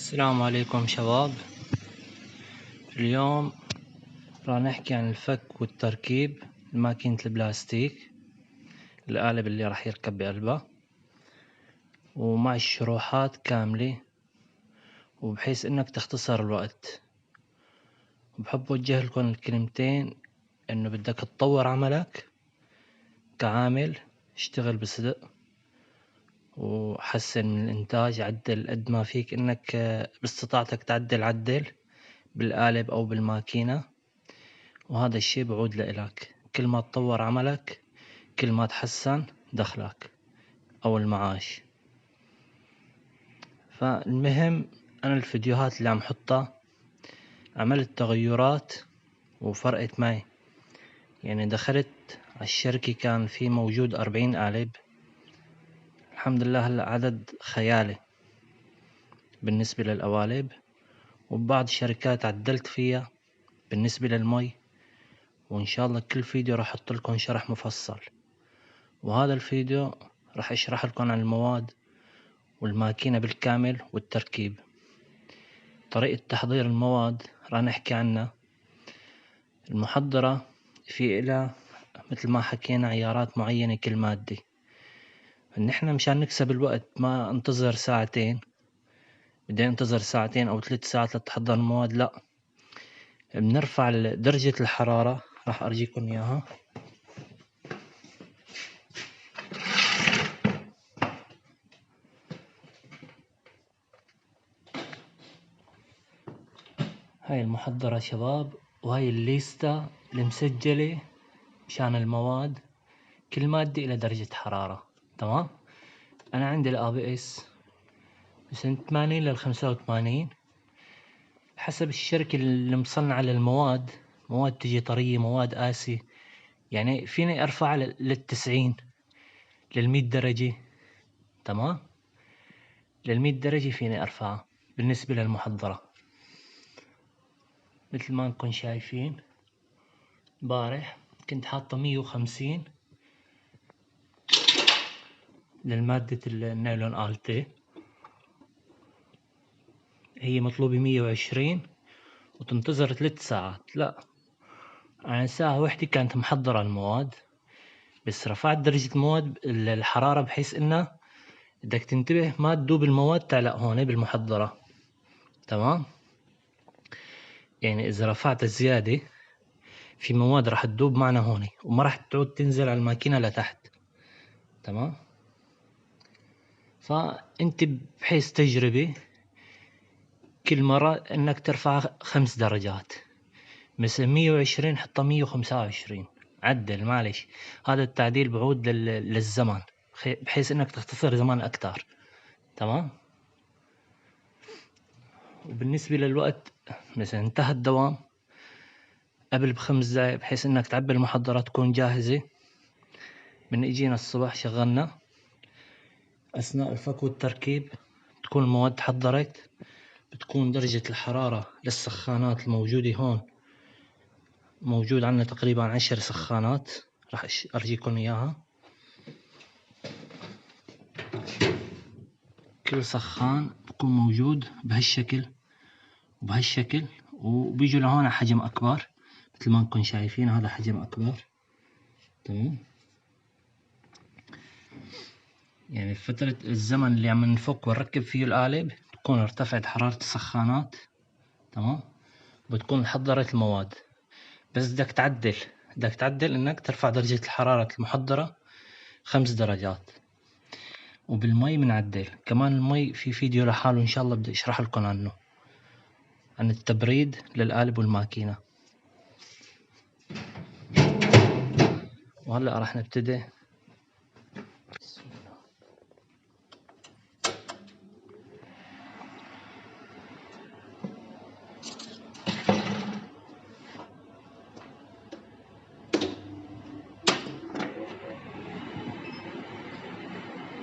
السلام عليكم شباب. اليوم راح نحكي عن الفك والتركيب لماكينة البلاستيك، القالب اللي راح يركب بقلبها، ومع الشروحات كاملة وبحيث انك تختصر الوقت. وبحب اوجه لكم الكلمتين انه بدك تطور عملك كعامل، اشتغل بصدق وحسن من الانتاج، عدل قد ما فيك انك باستطاعتك عدل بالقالب او بالماكينة، وهذا الشي بعود لإلك. كل ما تطور عملك كل ما تحسن دخلك او المعاش. فالمهم انا الفيديوهات اللي عم حطها عملت تغيرات وفرقت معي. يعني دخلت على الشركة كان في موجود 40 قالب، الحمد لله هلا عدد خيالي بالنسبة للقوالب. وبعض الشركات عدلت فيها بالنسبة للمي، وإن شاء الله كل فيديو راح أحط لكم شرح مفصل. وهذا الفيديو راح أشرح لكم عن المواد والماكينة بالكامل والتركيب. طريقة تحضير المواد راح نحكي عنها. المحضرة في إلها مثل ما حكينا عيارات معينة كل مادة. نحن مشان نكسب الوقت ما انتظر ساعتين، بدي انتظر ساعتين أو 3 ساعات لتحضر المواد، لا، بنرفع درجة الحرارة. راح أرجيكم إياها. هاي المحضرة شباب، وهاي الليستة المسجلة مشان المواد. كل مادة إلى درجة حرارة، تمام. أنا عندي ABS من 80 ل85 حسب الشركة اللي مصنعة للمواد. مواد تجي طرية، مواد قاسية، يعني فيني أرفع 90 100 درجة، تمام. 100 درجة فيني أرفعها بالنسبة للمحضرة. مثل ما نكون شايفين بارح كنت حاطة 150 للمادة النايلون آلتي، هي مطلوبة 120 وتنتظر 3 ساعات. لا، عن ساعة واحدة كانت محضرة المواد، بس رفعت درجة المواد الحرارة بحيث انها بدك تنتبه ما تدوب المواد تعلق هون بالمحضرة، تمام. يعني اذا رفعت زيادة في مواد راح تدوب معنا هون وما راح تعود تنزل على الماكينة لتحت، تمام. فانت بحيث تجربة كل مرة انك ترفع 5 درجات، مثل 120 حطها 125، عدل معلش. هذا التعديل بعود للزمن بحيث انك تختصر زمان اكتر، تمام. وبالنسبة للوقت مثلا انتهى الدوام قبل ب5 دقايق بحيث انك تعبي المحضرة تكون جاهزة. من اجينا الصبح شغلنا اثناء الفك والتركيب تكون المواد تحضرت، بتكون درجة الحرارة للسخانات الموجودة هون موجود عنا تقريبا 10 سخانات، راح ارجيكم اياها. كل سخان بكون موجود بهالشكل وبهالشكل، وبيجوا لهون حجم اكبر مثل ما نكون شايفين. هذا حجم اكبر، تمام. يعني فترة الزمن اللي عم نفك ونركب فيه القالب تكون ارتفعت حرارة السخانات، تمام. بتكون حضرت المواد، بس بدك تعدل انك ترفع درجة الحرارة المحضرة 5 درجات. وبالمي بنعدل كمان. المي في فيديو لحاله ان شاء الله بدي اشرح لكم عنه، عن التبريد للقالب والماكينة. وهلأ راح نبتدي.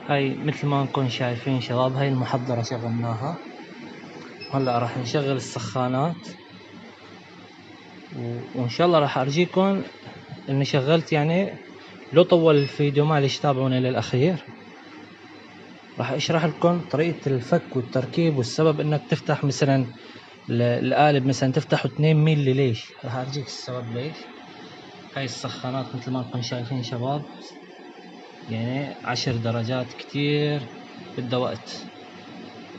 هاي مثل ما نكون شايفين شباب، هاي المحضرة شغلناها. هلأ راح نشغل السخانات وان شاء الله راح ارجيكم اني شغلت. يعني لو طول الفيديو معلش تابعوني للاخير. راح اشرح لكم طريقة الفك والتركيب والسبب انك تفتح مثلا القالب، مثلا تفتحه 2 مللي. ليش؟ راح ارجيك السبب ليش. هاي السخانات مثل ما انكم شايفين شباب، يعني 10 درجات كتير بدها وقت،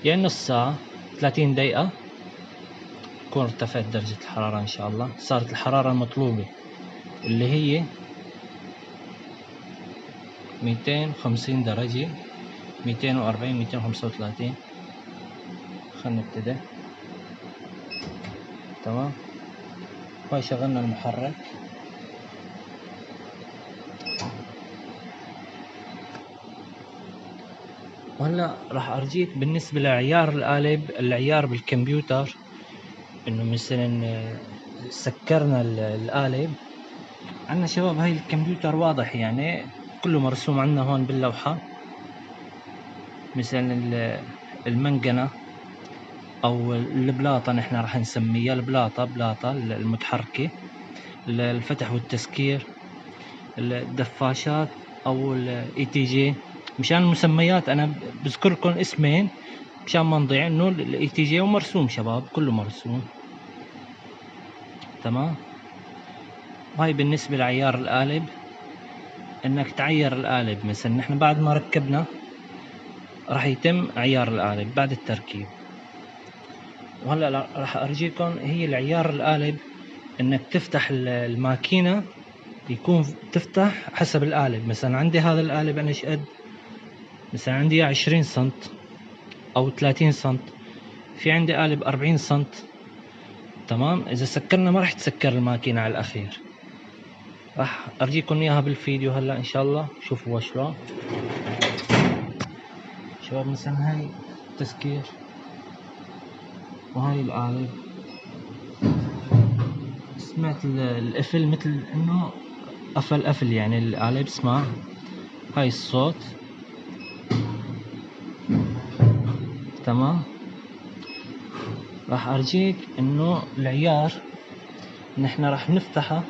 يعني نص ساعة 30 دقيقة تكون ارتفعت درجة الحرارة ان شاء الله، صارت الحرارة المطلوبة اللي هي 250 درجة، 240 235. خلنا نبتدي. تمام. هاي شغلنا المحرك. وهلا راح ارجيك بالنسبة لعيار القالب، العيار بالكمبيوتر، انه مثلا سكرنا القالب عنا شباب. هاي الكمبيوتر واضح يعني كله مرسوم عنا هون باللوحة، مثلا المنقنة او البلاطة، نحن راح نسميها البلاطة المتحركة، الفتح والتسكير، الدفاشات او الاي تي جي. مشان المسميات انا بذكركم اسمين مشان ما نضيع، انه الاي تي جي ومرسوم شباب، كله مرسوم. تمام. هاي بالنسبة لعيار القالب، انك تعير القالب. مثلا نحن بعد ما ركبنا راح يتم عيار القالب بعد التركيب. وهلا راح ارجيكم هي العيار القالب، انك تفتح الماكينة يكون تفتح حسب القالب. مثلا عندي هذا القالب انا ايش قد، مثلا عندي 20 سنت او 30 سنت، في عندي قالب 40 سنت. تمام. اذا سكرنا ما راح تسكر الماكينة على الاخير. راح ارجيكم اياها بالفيديو هلا ان شاء الله. شوفوا شلون شباب. مثلا هاي التسكير وهاي القالب. سمعت القفل مثل انه قفل يعني القالب. اسمع هاي الصوت. تمام. راح ارجيك انه العيار نحن راح نفتحه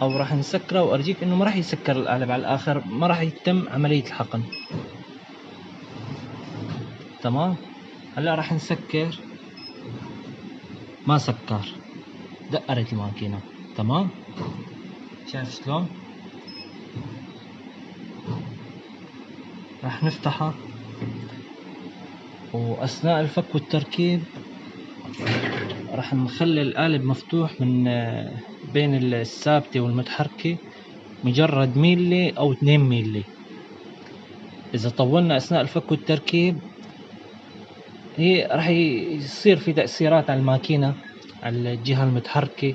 او راح نسكره، وارجيك انه ما راح يسكر القالب على الاخر، ما راح يتم عملية الحقن. تمام. هلا راح نسكر. ما سكر، دقرت الماكينة. تمام. شايف شلون؟ راح نفتحها، واثناء الفك والتركيب راح نخلي القالب مفتوح من بين الثابتة والمتحركة مجرد ميلي او 2 ميلي. اذا طولنا اثناء الفك والتركيب هي راح يصير في تأثيرات على الماكينة، على الجهة المتحركة،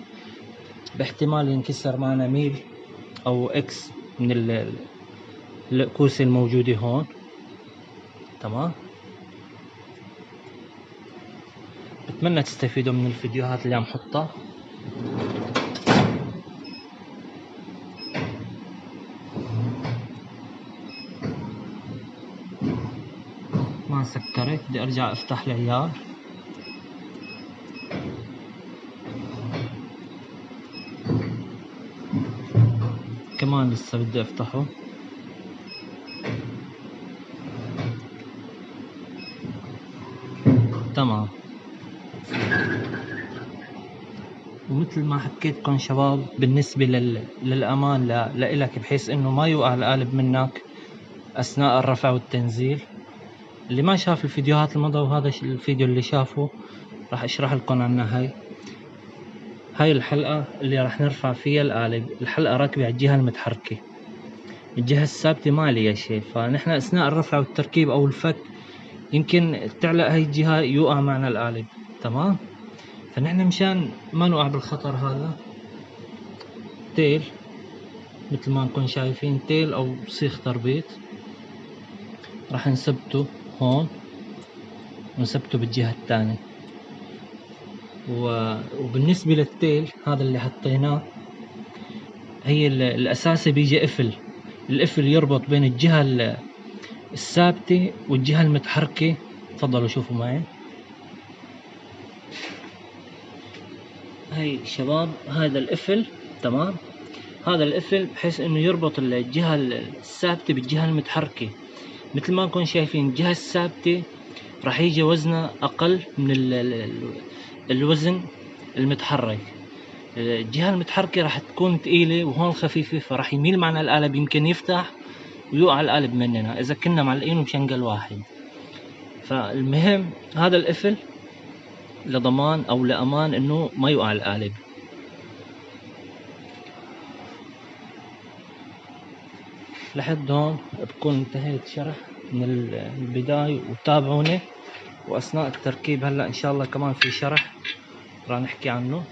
باحتمال ينكسر معنا ميل او اكس من الكوسة الموجودة هون. تمام. بتمنى تستفيدوا من الفيديوهات اللي عم حطها. ما سكرت، بدي ارجع افتح العيار. كمان لسه بدي افتحه. تمام. ومثل ما حكيتكم شباب، بالنسبة للأمان لإلك، بحيث إنه ما يوقع القالب منك أثناء الرفع والتنزيل. اللي ما شاف الفيديوهات الماضية وهذا الفيديو اللي شافه راح أشرح لكم عنها. هاي الحلقة اللي راح نرفع فيها القالب. الحلقة راكبة على الجهة المتحركة، الجهة الثابتة ما ليها شيء. فنحن أثناء الرفع والتركيب أو الفك يمكن تعلق هاي الجهة يوقع معنا القالب. تمام. فنحن مشان ما نوقع بالخطر هذا، تيل مثل ما نكون شايفين، تيل او سيخ تربيط، راح نثبته هون ونثبته بالجهة الثانية. وبالنسبة للتيل هذا اللي حطيناه، هي الأساسي بيجي قفل. القفل يربط بين الجهة الثابتة والجهة المتحركة. تفضلوا شوفوا معي. هاي شباب هذا القفل. تمام. هذا القفل بحيث انه يربط الجهة الثابتة بالجهة المتحركة. مثل ما نكون شايفين الجهة الثابتة راح يجي وزنها أقل من الوزن المتحرك. الجهة المتحركة راح تكون تقيلة وهون خفيفة، فراح يميل معنا القالب، يمكن يفتح ويوقع القالب مننا إذا كنا معلقينه بشنقل واحد. فالمهم هذا القفل لضمان أو لأمان إنه ما يوقع القالب. لحد هون بكون انتهيت شرح من البداية، وتابعوني، وأثناء التركيب هلأ إن شاء الله كمان في شرح راح نحكي عنه.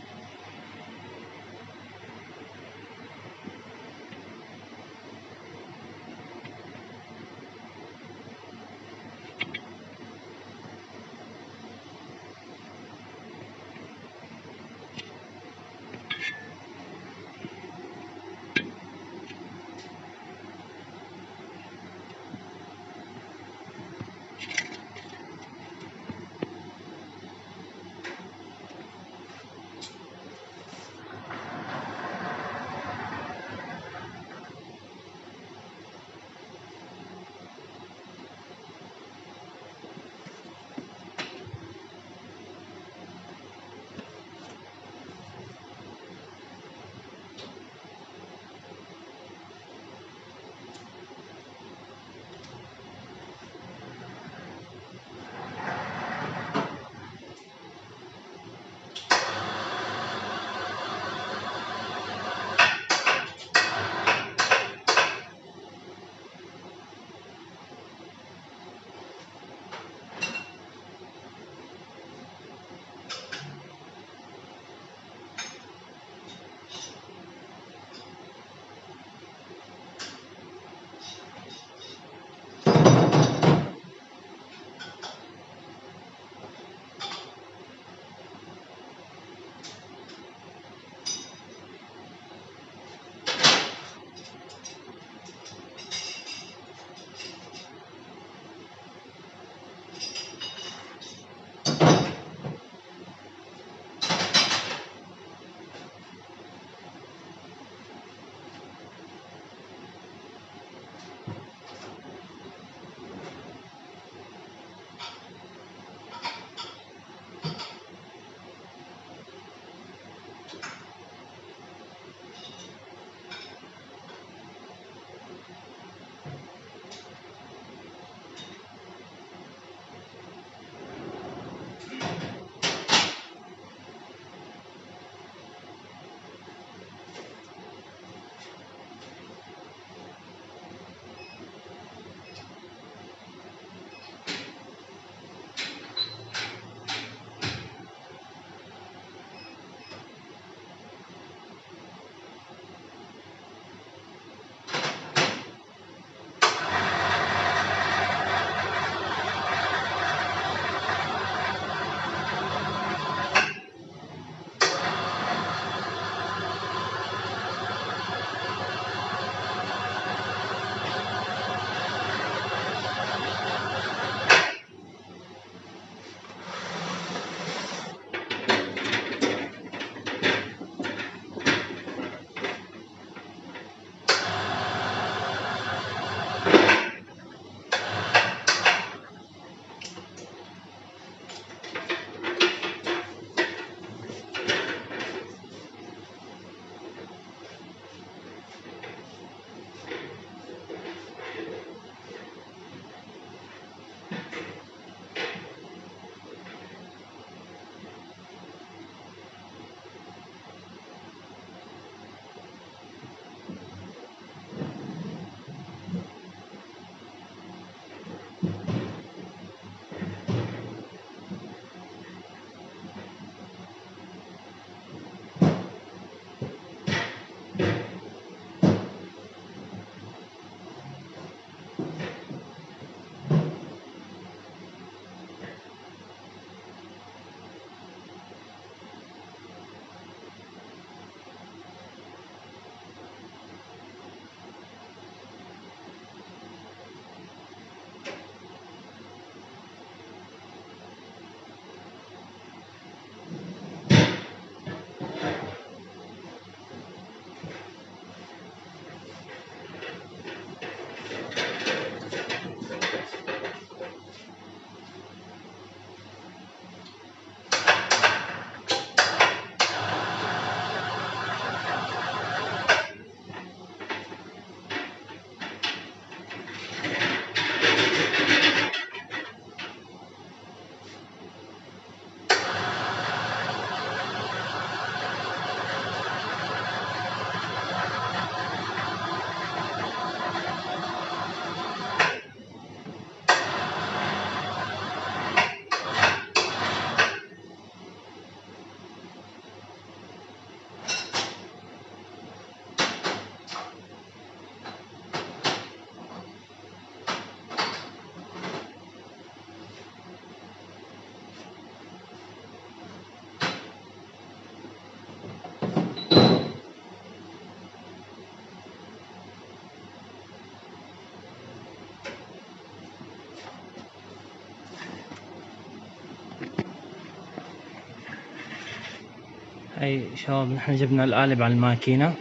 هاي شباب نحن جبنا القالب على الماكينة.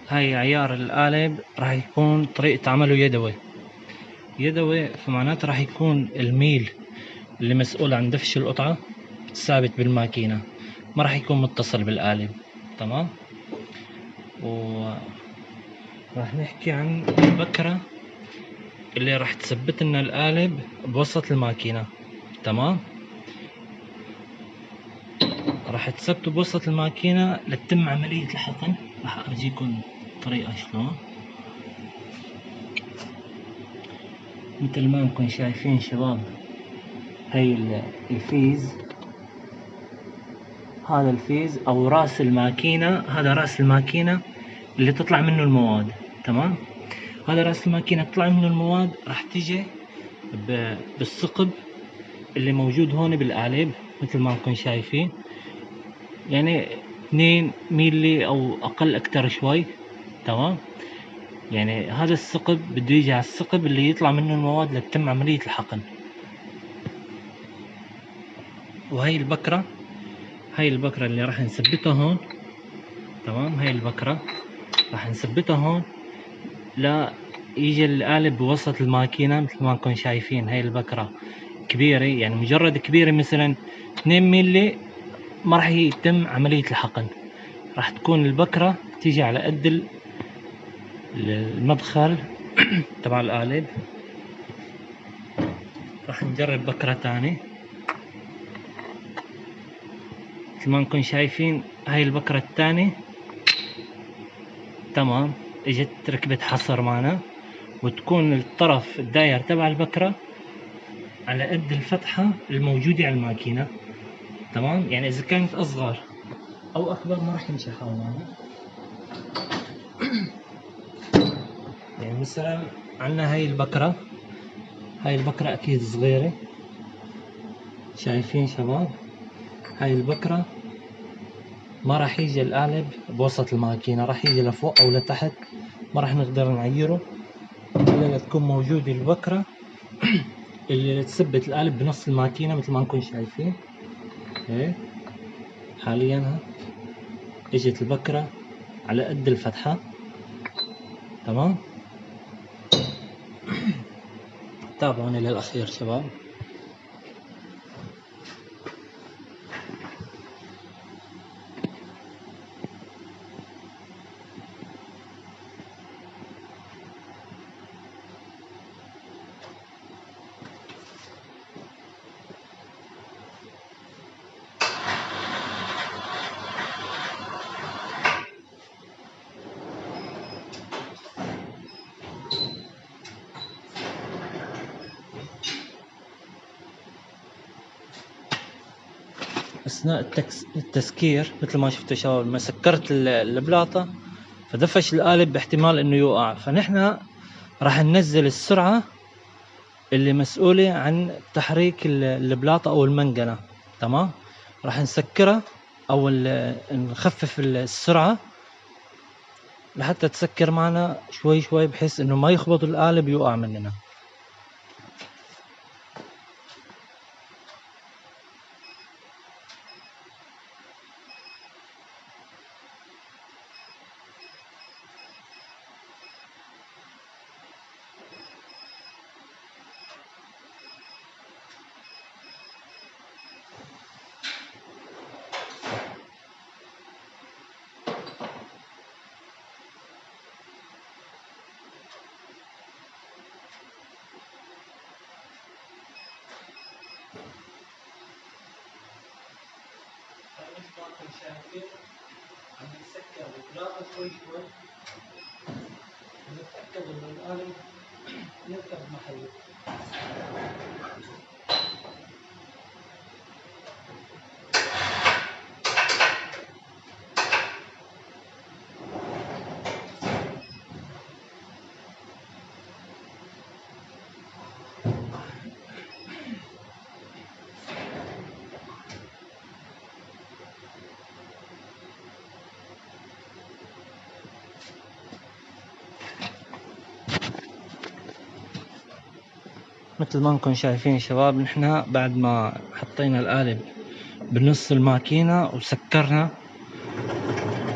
هاي عيار القالب راح يكون طريقة عمله يدوي، فمعناته راح يكون الميل اللي مسؤول عن دفش القطعة ثابت بالماكينة، ما راح يكون متصل بالقالب. تمام. وراح نحكي عن البكرة اللي راح تثبت لنا القالب بوسط الماكينة. تمام. راح تثبته بوسط الماكينة لتتم عملية الحقن. راح ارجيكم طريقة شلون. مثل ما انكم شايفين شباب، هاي الفيز، هذا الفيز او راس الماكينة، هذا راس الماكينة اللي تطلع منه المواد. تمام. هذا راس الماكينة تطلع منه المواد، راح تيجي بالثقب اللي موجود هون بالقالب مثل ما انكم شايفين، يعني 2 ميلي او اقل اكتر شوي. تمام. يعني هذا الثقب بده يجي على الثقب اللي يطلع منه المواد لتتم عملية الحقن. وهي البكرة، هاي البكرة اللي راح نثبتها هون. تمام. هاي البكرة راح نثبتها هون لا يجي القالب بوسط الماكينة مثل ما انكم شايفين. هاي البكرة كبيرة، يعني مجرد كبيرة مثلا 2 ميلي ما راح يتم عملية الحقن. راح تكون البكرة تيجي على قد المدخل تبع القالب. راح نجرب بكرة تاني مثل ما انكم شايفين. هاي البكرة التانية. تمام. اجت ركبت حصر معنا، وتكون الطرف الداير تبع البكرة على قد الفتحة الموجودة على الماكينة. تمام. يعني اذا كانت اصغر او اكبر ما راح يمشي حال معنا. يعني مثلا عندنا هاي البكرة، هاي البكرة اكيد صغيرة. شايفين شباب، هاي البكرة ما راح يجي القالب بوسط الماكينة، راح يجي لفوق او لتحت، ما راح نقدر نعيره الا تكون موجودة البكرة اللي تثبت القالب بنص الماكينة مثل ما انكم شايفين. هيك حاليا اجت البكرة على قد الفتحة. تمام. تابعوني للأخير شباب. أثناء التسكير مثل ما شفتوا شباب، لما سكرت البلاطة فدفش القالب باحتمال انه يوقع، فنحن راح ننزل السرعة اللي مسؤولة عن تحريك البلاطة او المنقنة. تمام. راح نسكرها او نخفف السرعة لحتى تسكر معنا شوي شوي بحيث انه ما يخبط القالب يوقع مننا. عم نسكر البلاطة شوي شوي ونتأكد انه القالب يركب محله. مثل ما انكم شايفين شباب، نحن بعد ما حطينا القالب بنص الماكينة وسكرنا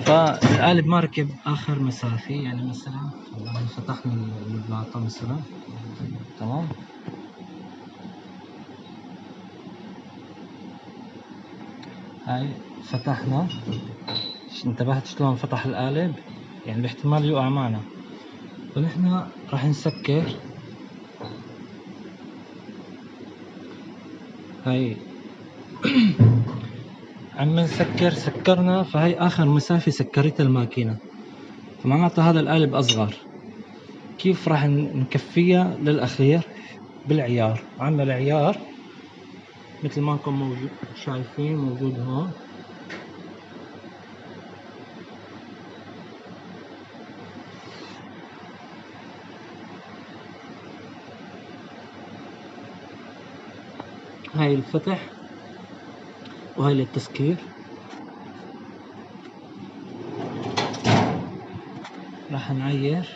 فالقالب ما ركب آخر مسافة، يعني مثلا فتحنا البلاطة مثلا، تمام. هاي فتحنا، انتبهت شلون فتح القالب؟ يعني باحتمال يقع معنا، فنحن راح نسكر. هاي عم نسكر، سكرنا، فهي آخر مسافة سكرتها الماكينة، فمعناتها هذا القالب أصغر. كيف راح نكفيها للأخير؟ بالعيار. عندنا العيار مثل ما انكم موجود شايفين، موجود هون. هاي الفتح وهاي للتسكير. راح نعير.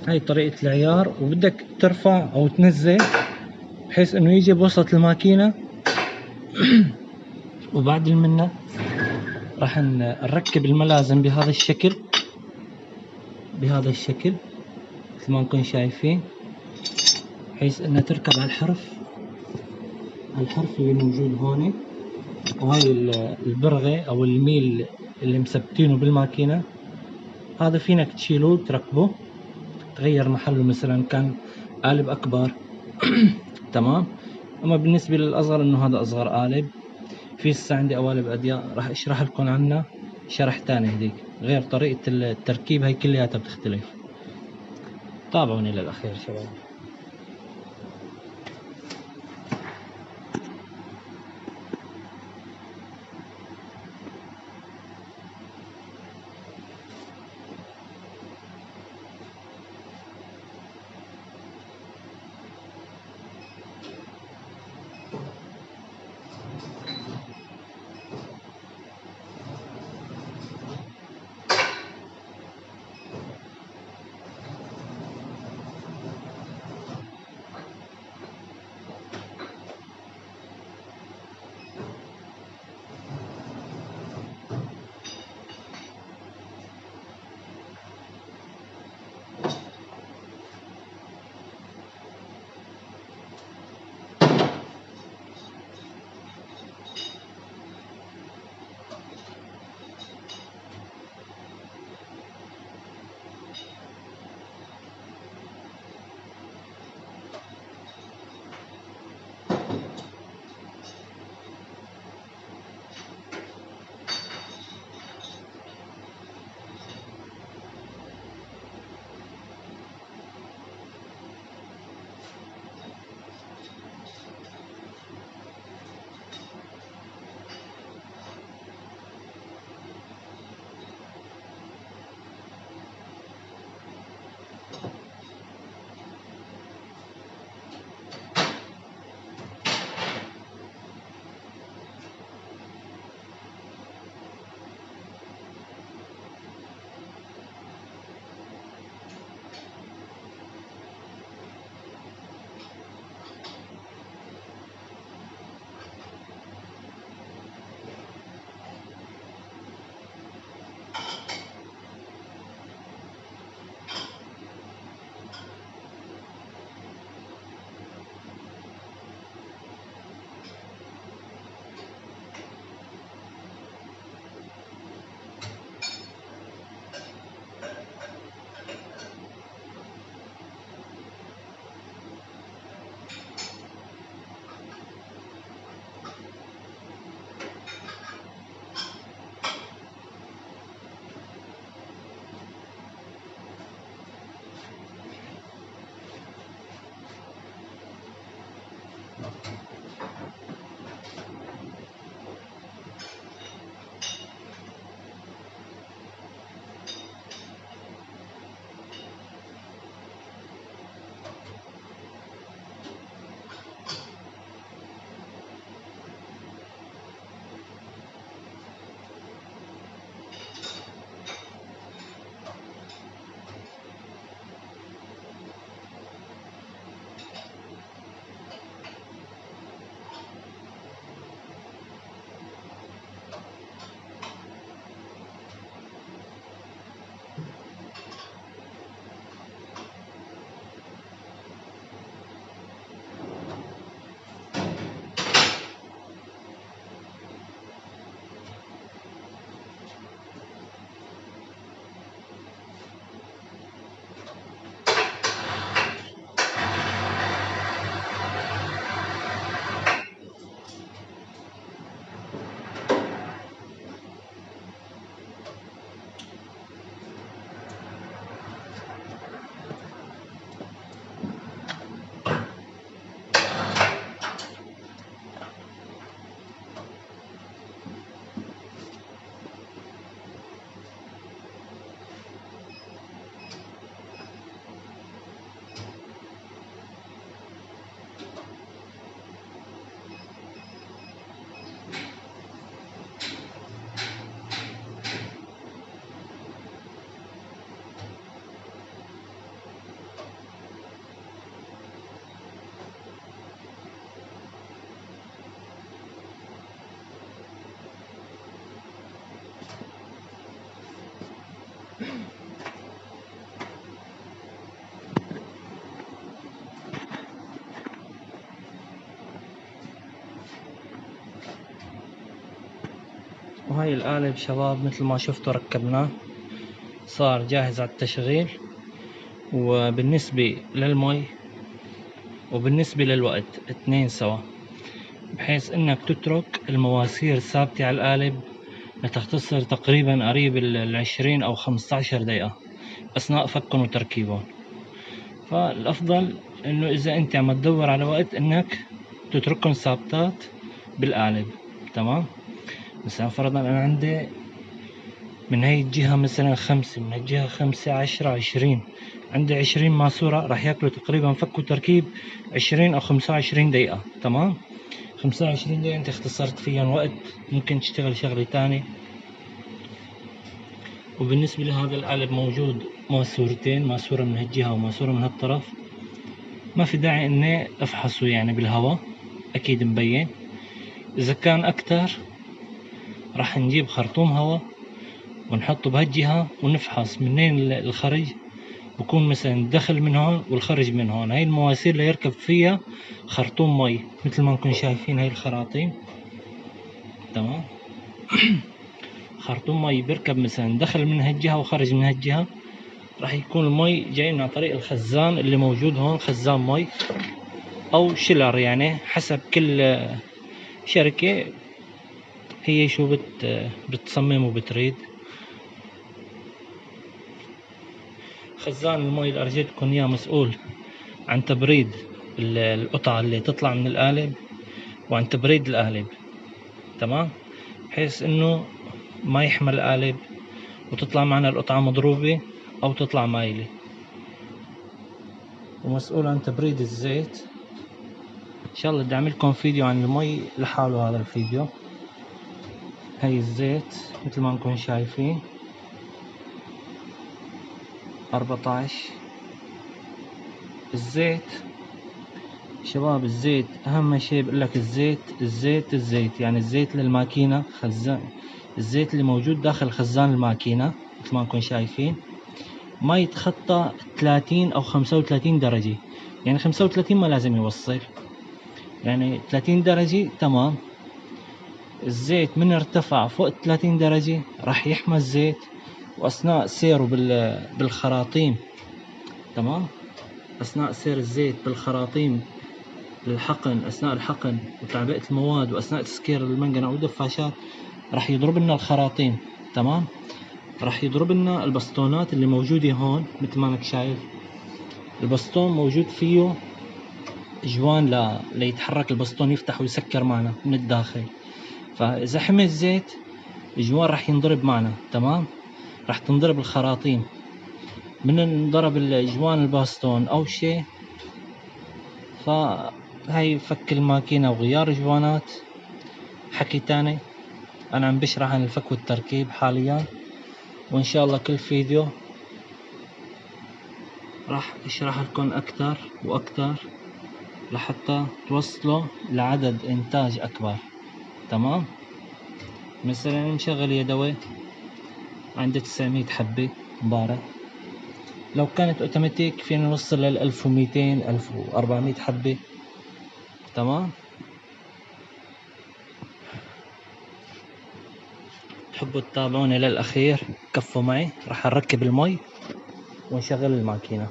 هاي طريقة العيار، وبدك ترفع او تنزل بحيث انه يجي بوسط الماكينة. وبعد المنة راح نركب الملازم بهذا الشكل، بهذا الشكل مثل ما انكم شايفين، بحيث انها تركب على الحرف، الحرف اللي موجود هون. وهاي البرغة او الميل اللي مثبتينه بالماكينة، هذا فينك تشيله وتركبه، تغير محله مثلا كان قالب اكبر. تمام. اما بالنسبة للاصغر انه هذا اصغر قالب. في هسه عندي قوالب اضياء راح اشرح لكم عنها شرح تاني هديك، غير طريقة التركيب هي كلياتها بتختلف. تابعوني للاخير شباب. وهاي القالب شباب مثل ما شفتوا ركبناه، صار جاهز على التشغيل. وبالنسبة للمي وبالنسبة للوقت 2 سوا، بحيث انك تترك المواسير ثابتة على القالب لتختصر تقريبا قريب 20 أو 15 دقيقة أثناء فكهم وتركيبهم. فالأفضل إنه إذا أنت عم تدور على وقت إنك تتركهم ثابتات بالقالب. تمام. مثلا فرضا أنا عندي من هاي الجهة مثلا 5، من الجهة 5، 10، 20، عندي 20 ماسورة راح ياكلوا تقريبا فك وتركيب 20 أو 25 دقيقة. تمام. 25 دقيقة أنت اختصرت فيهم وقت، ممكن تشتغل شغلة تاني. وبالنسبة لهذا القالب موجود ماسورتين، ماسورة من هالجهة وماسورة من هالطرف. ما في داعي اني افحصه يعني بالهواء، اكيد مبين. اذا كان اكتر راح نجيب خرطوم هواء ونحطه بهالجهة ونفحص منين الخرج. بكون مثلا الدخل من هون والخرج من هون. هاي المواسير اللي يركب فيها خرطوم مي مثل ما نكون شايفين هاي الخراطيم. تمام. خرطوم مي بيركب مثلا دخل من هالجهة وخرج من هالجهة. راح يكون المي جاي من عن طريق الخزان اللي موجود هون، خزان مي او شيلر، يعني حسب كل شركة هي شو بتصمم وبتريد. خزان المي اللي ارجيتكم اياه مسؤول عن تبريد القطع اللي تطلع من القالب وعن تبريد القالب. تمام. بحيث انه ما يحمل القالب وتطلع معنا القطعة مضروبة او تطلع مايلة. ومسؤول عن تبريد الزيت. ان شاء الله بدي اعمل لكم فيديو عن المي لحاله هذا الفيديو. هاي الزيت مثل ما نكون شايفين 14. الزيت شباب، الزيت اهم شيء بقول لك، الزيت يعني الزيت للماكينة، خزان الزيت اللي موجود داخل خزان الماكينة مثل ما نكون شايفين ما يتخطى 30 او 35 درجة. يعني 35 ما لازم يوصل، يعني 30 درجة تمام. الزيت من ارتفع فوق 30 درجة راح يحمى الزيت، واثناء سيره بالخراطيم. تمام. اثناء سير الزيت بالخراطيم للحقن، اثناء الحقن وتعبئة المواد واثناء تسكير المنقنة والدفاشات راح يضرب لنا الخراطيم. تمام. راح يضرب لنا البسطونات اللي موجودة هون مثل ما انك شايف. البسطون موجود فيه جوان ليتحرك البسطون، يفتح ويسكر معنا من الداخل. فاذا حمى الزيت الجوان راح ينضرب معنا. تمام. راح تنضرب الخراطيم. من انضرب الجوان الباستون او شيء، فهي فك الماكينة وغيار جوانات حكي تاني. انا عم بشرح عن الفك والتركيب حاليا، وان شاء الله كل فيديو راح اشرح لكم اكتر واكتر لحتى توصلوا لعدد انتاج اكبر. تمام. مثلا نشغل يدوي عندي 900 حبة مبارك. لو كانت اوتوماتيك فينا نوصل لل 1200 1400 حبة. تمام. تحبوا تتابعوني للاخير كفوا معي. راح نركب المي ونشغل الماكينة.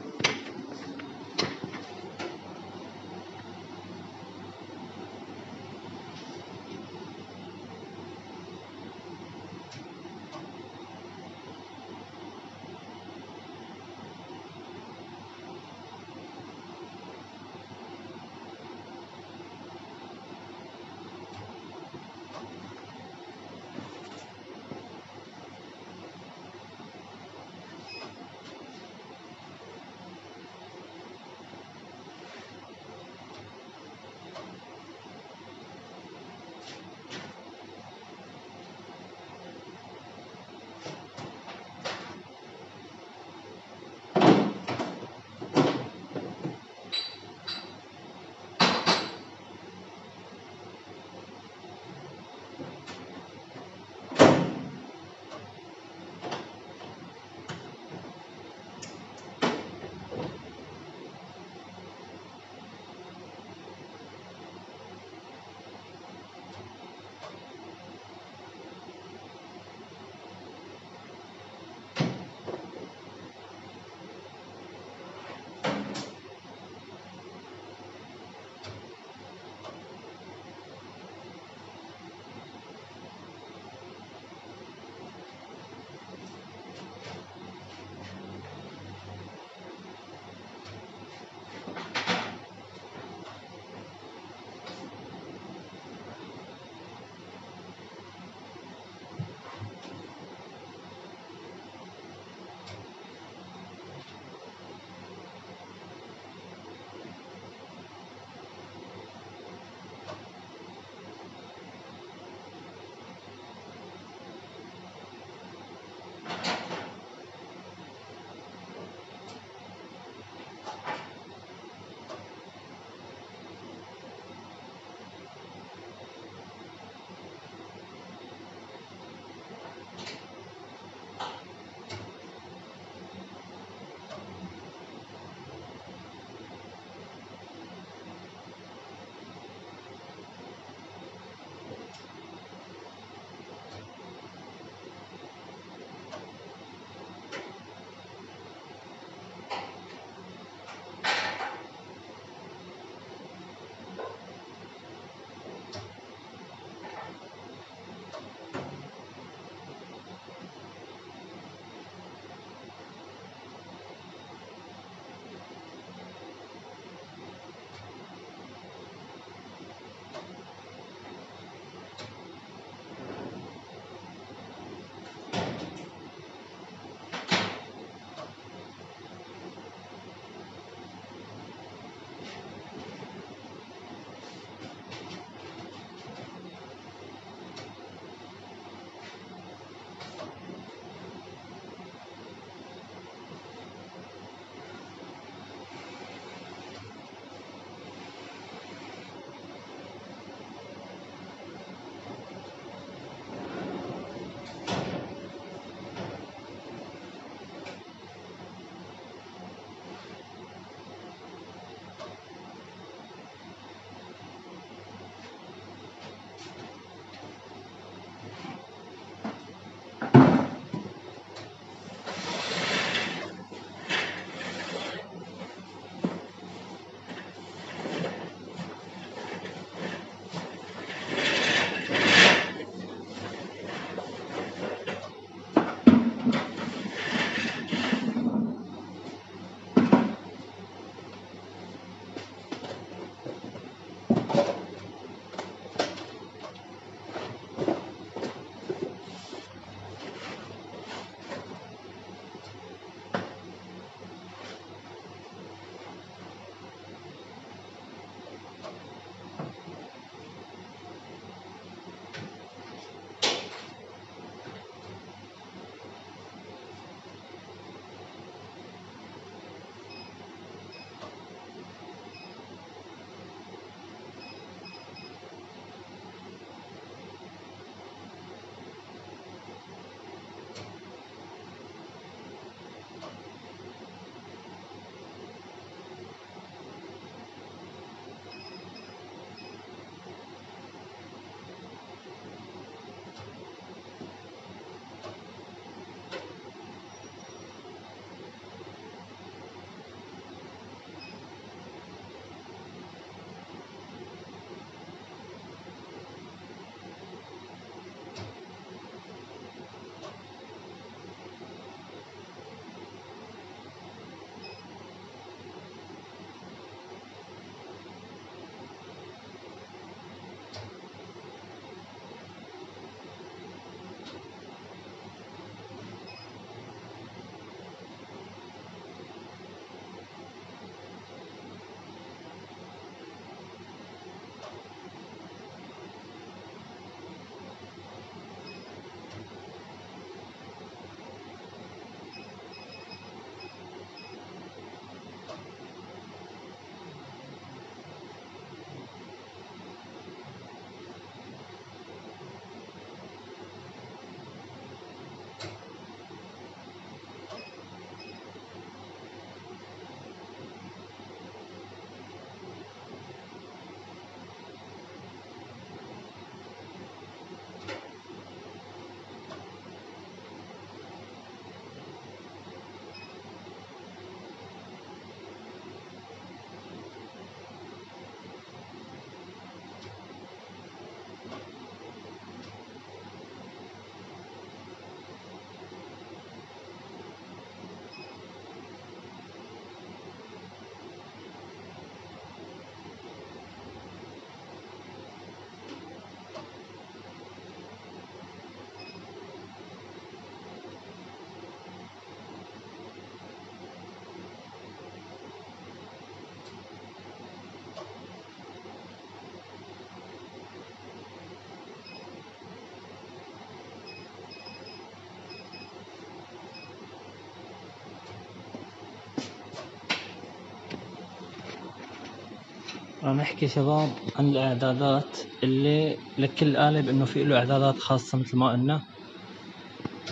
راح نحكي شباب عن الإعدادات اللي لكل قالب إنه في له إعدادات خاصة مثل ما قلنا.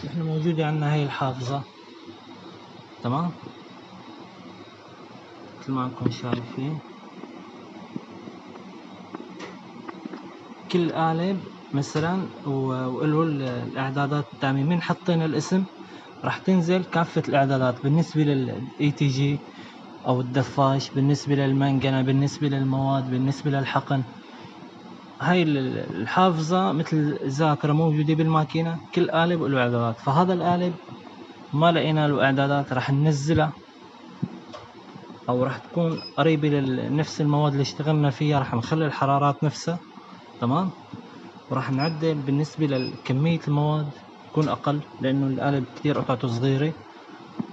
إحنا موجودة عنا هاي الحافظة، تمام، مثل ما انكم شايفين. كل قالب مثلا وله الإعدادات التامة. من حطينا الاسم راح تنزل كافة الإعدادات بالنسبة للإي تي جي أو الدفاش، بالنسبة للمنقنة، بالنسبة للمواد، بالنسبة للحقن. هاي الحافظة مثل الذاكرة موجودة بالماكينة، كل قالب له إعدادات. فهذا القالب ما لقينا له إعدادات راح ننزلها، أو راح تكون قريبة لنفس المواد اللي اشتغلنا فيها. راح نخلي الحرارات نفسها، تمام، وراح نعدل بالنسبة لكمية المواد تكون أقل لأنه القالب كتير قطعته صغيرة،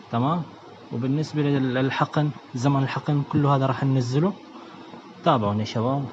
تمام. وبالنسبة للحقن، زمن الحقن، كله هذا راح ننزله. تابعوني يا شباب.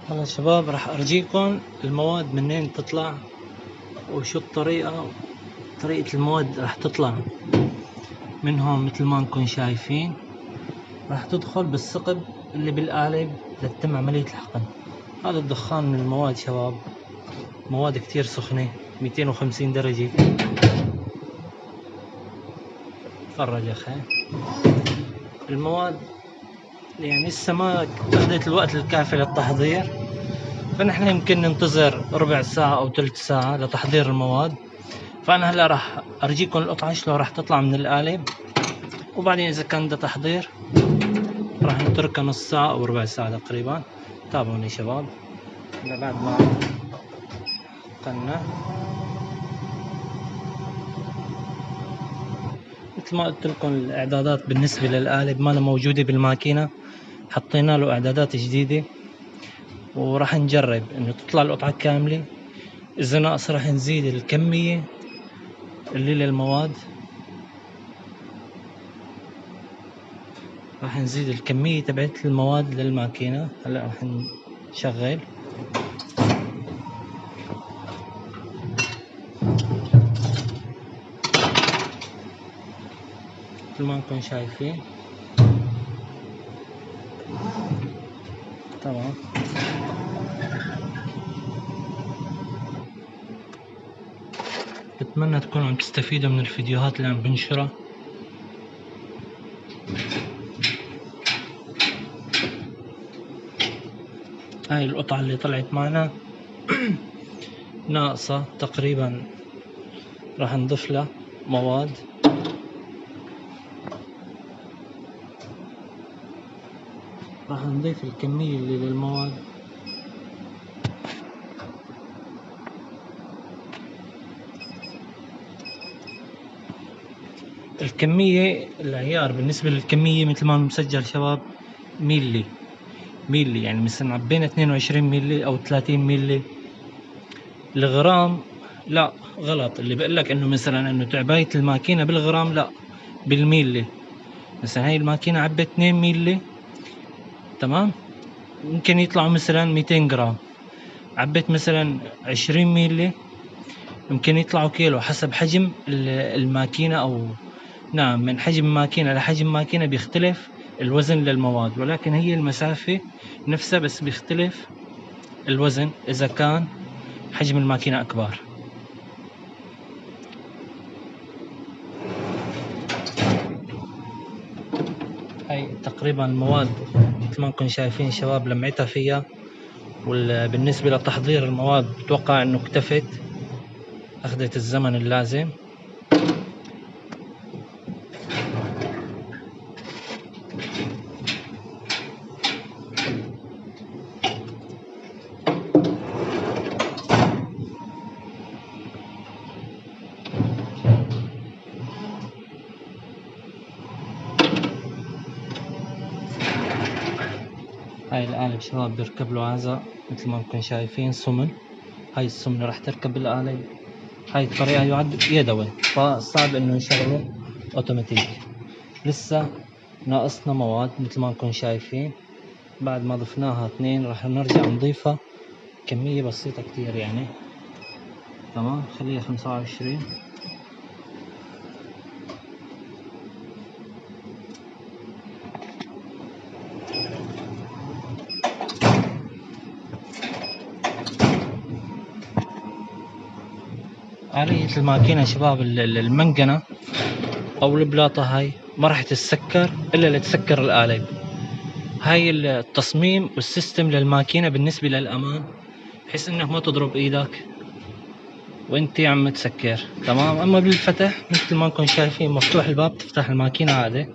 هلا شباب، راح ارجيكم المواد منين تطلع وشو طريقة المواد راح تطلع منهم. مثل ما انكم شايفين راح تدخل بالثقب اللي بالقالب لتتم عملية الحقن. هذا الدخان من المواد شباب، مواد كتير سخنة، 250 درجة. تفرج يا اخي، المواد يعني لسه ما اخذت الوقت الكافي للتحضير، فنحن يمكن ننتظر ربع ساعة او ثلث ساعة لتحضير المواد. فانا هلا راح ارجيكم القطعة شلون راح تطلع من القالب. وبعدين إذا كان ده تحضير راح نتركه نص ساعة أو ربع ساعة تقريبا. تابعوني شباب. بعد ما قلنا مثل ما قلت لكم الإعدادات بالنسبة للقالب ما موجودة بالماكينة، حطينا له إعدادات جديدة وراح نجرب إنه تطلع القطعة كاملة. إذا ناقص راح نزيد الكمية اللي للمواد، راح نزيد الكمية تبعت المواد للماكينة. هلا راح نشغل. مثل ما انكم شايفين تمام. بتمنى تكونوا عم تستفيدوا من الفيديوهات اللي عم بنشرها. هاي القطعة اللي طلعت معنا ناقصة تقريبا، راح نضيف لها مواد. راح نضيف الكمية اللي للمواد. الكمية العيار بالنسبة للكمية مثل ما مسجل شباب ميلي يعني مثلا عبينا 22 ميلي او 30 ميلي. الغرام لا غلط، اللي بقول لك انه مثلا انه تعباية الماكينة بالغرام، لا بالميلي. مثلا هاي الماكينة عبت 2 ميلي تمام، ممكن يطلعوا مثلا 200 جرام. عبيت مثلا 20 ميلي ممكن يطلعوا كيلو، حسب حجم الماكينة. او نعم، من حجم ماكينة لحجم ماكينة بيختلف الوزن للمواد، ولكن هي المسافة نفسها بس بيختلف الوزن إذا كان حجم الماكينة أكبر. هاي تقريبا المواد مثل ما انكم شايفين شباب لمعتها فيها. وبالنسبة لتحضير المواد بتوقع انه اكتفت، اخذت الزمن اللازم. هاي القالب شباب بيركب له عزا مثل ما انكم شايفين صمن. هاي الصمنة راح تركب بالقالب. هاي الطريقة يعد يدوي، فصعب انه نشغله اوتوماتيك. لسه ناقصنا مواد مثل ما انكم شايفين. بعد ما ضفناها 2 راح نرجع نضيفها كمية بسيطة كتير يعني. تمام، خليها 25. آلية الماكينة شباب المنقنة أو البلاطة هاي ما راح تتسكر إلا لتسكر القالب. هاي التصميم والسيستم للماكينة بالنسبة للأمان، بحيث إنك ما تضرب إيدك وإنتي عم تسكر. تمام. أما بالفتح مثل ما انكم شايفين مفتوح الباب، تفتح الماكينة عادي.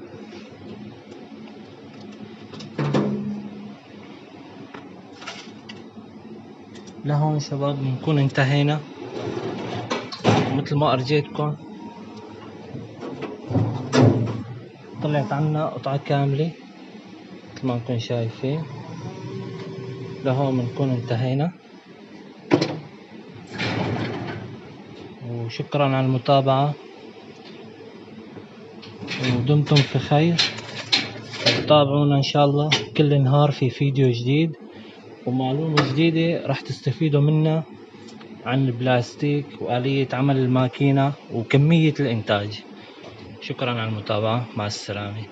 لهون شباب بنكون انتهينا. مثل ما أرجيتكم طلعت عنا قطعة كاملة مثل ما انكم شايفين. لهون بنكون انتهينا، وشكرا على المتابعة، ودمتم في خير. تابعونا إن شاء الله كل نهار في فيديو جديد ومعلومة جديدة راح تستفيدوا منها عن البلاستيك وآلية عمل الماكينة وكمية الإنتاج. شكرا على المتابعة، مع السلامة.